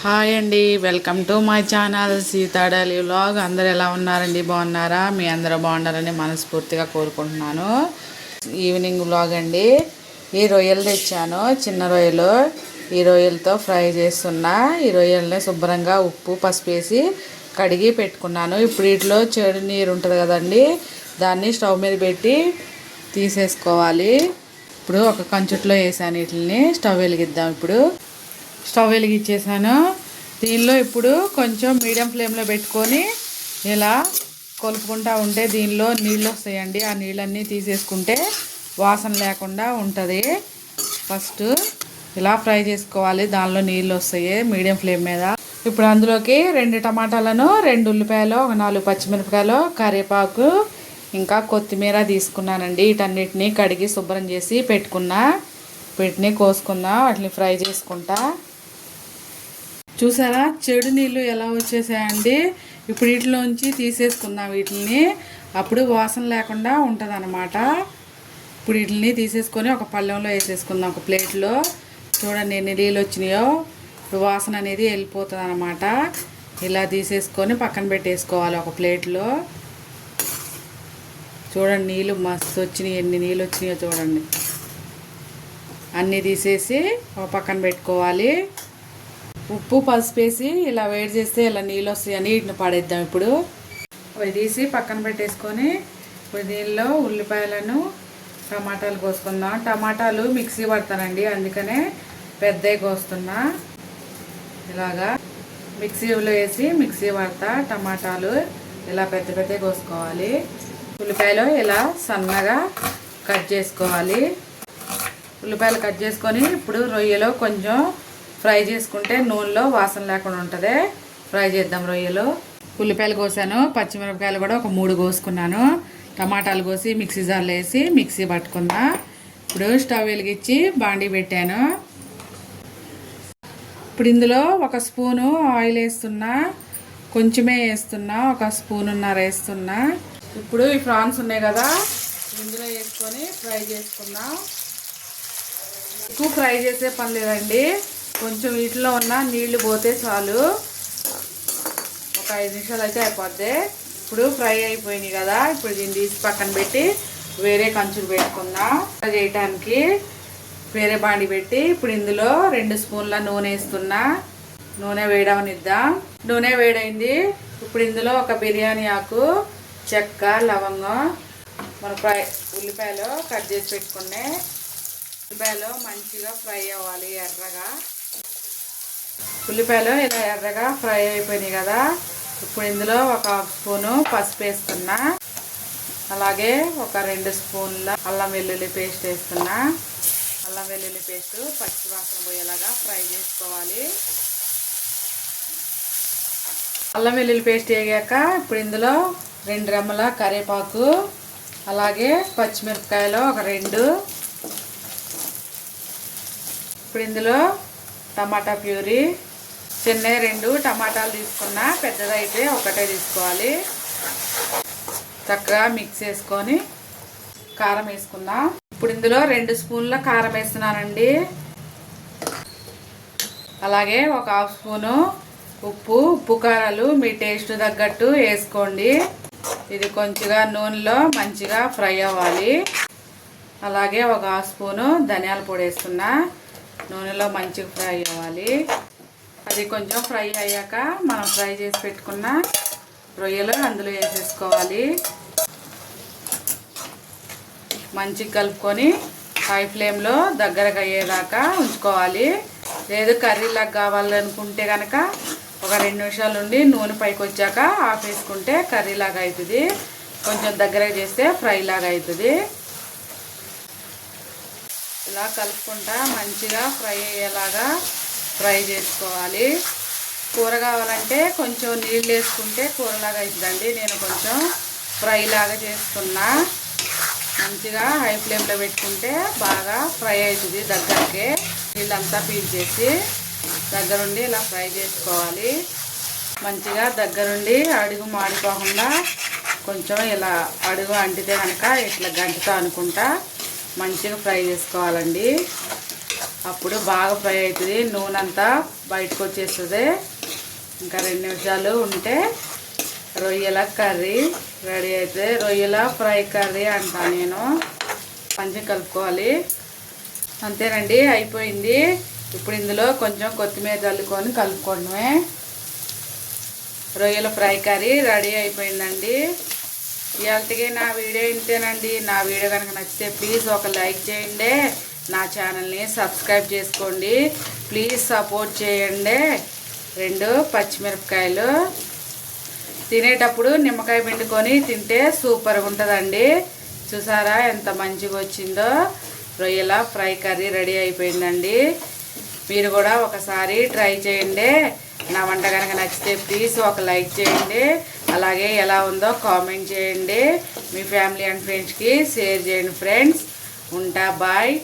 Hi అండి, welcome to my channel Sita daily vlog. అందరు ఎలా ఉన్నారండి? బాగున్నారా? మీ అందరూ బాగుండాలని మనస్ఫూర్తిగా కోరుకుంటున్నాను. ఈవినింగ్ వ్లాగ్ అండి. ఈ రొయ్యలు తెచ్చాను, చిన్న రొయ్యలు. ఈ రొయ్యలతో ఫ్రై చేస్తున్నా. ఈ రొయ్యల్ని శుభ్రంగా ఉప్పు పసుపు వేసి కడిగి పెట్టుకున్నాను. ఇప్పుడు వీటిలో చెడు నీరు ఉంటుంది కదండి, దాన్ని స్టవ్ మీద పెట్టి తీసేసుకోవాలి. ఇప్పుడు ఒక కంచుట్లో వేసాను వీటిని. స్టవ్ వెలిగిద్దాం. ఇప్పుడు స్టవ్ వెలిగించేసాను. దీనిలో ఇప్పుడు కొంచెం మీడియం ఫ్లేమ్లో పెట్టుకొని ఇలా కలుపుకుంటూ ఉంటే దీనిలో నీళ్ళు వస్తాయండి. ఆ నీళ్ళన్నీ తీసేసుకుంటే వాసన లేకుండా ఉంటుంది. ఫస్ట్ ఇలా ఫ్రై చేసుకోవాలి, దానిలో నీళ్ళు వస్తాయి మీడియం ఫ్లేమ్ మీద. ఇప్పుడు అందులోకి 2 టమాటాలను, 2 ఉల్లిపాయలు, 4 పచ్చిమిరపకాయలు, కరివేపాకు, ఇంకా కొత్తిమీర తీసుకున్నానండి. వీటన్నిటిని కడిగి శుభ్రం చేసి పెట్టుకున్నా. వీటిని కోసుకుందాం, వాటిని ఫ్రై చేసుకుంటా. చూసారా చెడు నీళ్ళు ఎలా వచ్చేసాయండి? ఇప్పుడు వీటిలోంచి తీసేసుకుందాం వీటిని, అప్పుడు వాసన లేకుండా ఉంటుంది అన్నమాట. ఇప్పుడు వీటిని తీసేసుకొని ఒక పళ్ళెంలో వేసేసుకుందాం, ఒక ప్లేట్లో. చూడండి ఎన్ని నీళ్ళు వచ్చినాయో. ఇప్పుడు వాసన అనేది వెళ్ళిపోతుంది అన్నమాట. ఇలా తీసేసుకొని పక్కన పెట్టేసుకోవాలి ఒక ప్లేట్లో. చూడండి నీళ్ళు మస్తు వచ్చినాయి, ఎన్ని నీళ్ళు వచ్చినాయో చూడండి. అన్నీ తీసేసి ఒక పక్కన పెట్టుకోవాలి. ఉప్పు పసుపు వేసి ఇలా వేడి చేస్తే ఇలా నీళ్ళు వస్తాయని వీటిని పడేద్దాం. ఇప్పుడు అవి తీసి పక్కన పెట్టేసుకొని ఇప్పుడు దీనిలో ఉల్లిపాయలను, టమాటాలు కోసుకుందాం. టమాటాలు మిక్సీ పడతానండి, అందుకనే పెద్దవి కోస్తున్నా. ఇలాగా మిక్సీలో వేసి మిక్సీ పడతా. టమాటాలు ఇలా పెద్ద పెద్దవి కోసుకోవాలి. ఉల్లిపాయలు ఇలా సన్నగా కట్ చేసుకోవాలి. ఉల్లిపాయలు కట్ చేసుకొని ఇప్పుడు రొయ్యలో కొంచెం ఫ్రై చేసుకుంటే నూనెలో వాసన లేకుండా ఉంటుంది. ఫ్రై చేద్దాం రొయ్యలు. ఉల్లిపాయలు కోసాను, పచ్చిమిరపకాయలు కూడా ఒక 3 కోసుకున్నాను. టమాటాలు కోసి మిక్సీ జార్లో వేసి మిక్సీ పట్టుకున్నా. ఇప్పుడు స్టవ్ వెలిగించి బాండీ పెట్టాను. ఇప్పుడు ఇందులో 1 స్పూను ఆయిల్ వేస్తున్నా, కొంచెమే వేస్తున్నా, 1 స్పూనున్నర వేస్తున్నా. ఇప్పుడు ఈ ప్రాన్స్ ఉన్నాయి కదా, ఇందులో వేసుకొని ఫ్రై చేసుకుందాం. ఎక్కువ ఫ్రై చేసే పని లేదండి, కొంచెం వీటిలో ఉన్న నీళ్లు పోతే చాలు. ఒక 5 నిమిషాలు అయితే అయిపోద్ది. ఇప్పుడు ఫ్రై అయిపోయినాయి కదా, ఇప్పుడు దీన్ని తీసి పక్కన పెట్టి వేరే కంచులు పెట్టుకుందాం. చేయటానికి వేరే బాండి పెట్టి ఇప్పుడు ఇందులో 2 స్పూన్ల నూనె వేస్తున్నా. నూనె వేయడనిద్దాం. నూనె వేడైంది. ఇప్పుడు ఇందులో ఒక బిర్యానీ ఆకు, చెక్క, లవంగం, మన ఉల్లిపాయలు కట్ చేసి పెట్టుకునే ఉల్లిపాయలు మంచిగా ఫ్రై అవ్వాలి ఎర్రగా. ఉల్లిపాయలు ఇలా ఎర్రగా ఫ్రై అయిపోయినాయి కదా, ఇప్పుడు ఇందులో 1 స్పూను పసుపు వేస్తున్నా. అలాగే ఒక 2 స్పూన్ల అల్లం వెల్లుల్లి పేస్ట్ వేస్తున్నా. అల్లం వెల్లుల్లి పేస్ట్ పచ్చి వాసన పోయేలాగా ఫ్రై చేసుకోవాలి. అల్లం వెల్లుల్లి పేస్ట్ వేగాక ఇప్పుడు ఇందులో 2 రెమ్మల కరివేపాకు, అలాగే పచ్చిమిరపకాయలు ఒక 2. ఇప్పుడు ఇందులో టమాటా ప్యూరీ, చిన్న 2 టమాటాలు తీసుకున్నా, పెద్దదైతే ఒకటే తీసుకోవాలి. చక్కగా మిక్స్ చేసుకొని కారం వేసుకుందాం. ఇప్పుడు ఇందులో 2 స్పూన్ల కారం వేస్తున్నానండి. అలాగే ఒక 1/2 స్పూను ఉప్పు కారాలు మీ టేస్ట్ తగ్గట్టు వేసుకోండి. ఇది కొంచెంగా నూనెలో మంచిగా ఫ్రై అవ్వాలి. అలాగే ఒక 1/2 స్పూను ధనియాల పొడి వేస్తున్నా. నూనెలో మంచిగా ఫ్రై అవ్వాలి. అది కొంచెం ఫ్రై అయ్యాక మనం ఫ్రై చేసి పెట్టుకున్న రొయ్యలు అందులో వేసేసుకోవాలి. మంచిగా కలుపుకొని హై ఫ్లేమ్లో దగ్గరకు అయ్యేదాకా ఉంచుకోవాలి. లేదు కర్రీలాగా కావాలనుకుంటే కనుక ఒక 2 నిమిషాలు నుండి నూనె పైకి వచ్చాక ఆఫ్ వేసుకుంటే కర్రీలాగా అవుతుంది. కొంచెం దగ్గరకు చేస్తే ఫ్రై లాగా అవుతుంది. ఇలా కలుపుకుంటా మంచిగా ఫ్రై అయ్యేలాగా ఫ్రై చేసుకోవాలి. కూర కావాలంటే కొంచెం నీళ్ళు వేసుకుంటే కూరలాగా అవుతుందండి. నేను కొంచెం ఫ్రై లాగా చేస్తున్నా. మంచిగా హై ఫ్లేమ్లో పెట్టుకుంటే బాగా ఫ్రై అవుతుంది. దగ్గరికి నీళ్ళంతా పీల్చేసి దగ్గరుండి ఇలా ఫ్రై చేసుకోవాలి. మంచిగా దగ్గరుండి అడుగు మాడిపోకుండా కొంచెం ఇలా అడుగు అంటితే కనుక ఇట్లా గంటతో అనుకుంటా మంచిగా ఫ్రై చేసుకోవాలండి. అప్పుడు బాగా ఫ్రై అవుతుంది, నూనె అంతా బయటకు వచ్చేస్తుంది. ఇంకా 2 నిమిషాలు ఉంటే రొయ్యల కర్రీ రెడీ అవుతుంది. రొయ్యల ఫ్రై కర్రీ అంటా నేను. మంచిగా కలుపుకోవాలి. అంతేనండి, అయిపోయింది. ఇప్పుడు ఇందులో కొంచెం కొత్తిమీర చల్లుకొని కలుపుకోవడమే. రొయ్యల ఫ్రై కర్రీ రెడీ అయిపోయిందండి. ఇవాళకి నా వీడియో ఇంతేనండి. నా వీడియో కనుక నచ్చితే ప్లీజ్ ఒక లైక్ చేయండి. నా ఛానల్ని సబ్స్క్రైబ్ చేసుకోండి. ప్లీజ్ సపోర్ట్ చేయండి. 2 పచ్చిమిరపకాయలు తినేటప్పుడు నిమ్మకాయ పిండుకొని తింటే సూపర్గా ఉంటుందండి. చూసారా ఎంత మంచిగా వచ్చిందో. రొయ్యల ఫ్రై కర్రీ రెడీ అయిపోయిందండి. మీరు కూడా ఒకసారి ట్రై చేయండి. నా వంట కనుక నచ్చితే ప్లీజ్ ఒక లైక్ చేయండి. అలాగే ఎలా ఉందో కామెంట్ చేయండి. మీ ఫ్యామిలీ అండ్ ఫ్రెండ్స్కి షేర్ చేయండి ఫ్రెండ్స్. ఉంటా, బాయ్.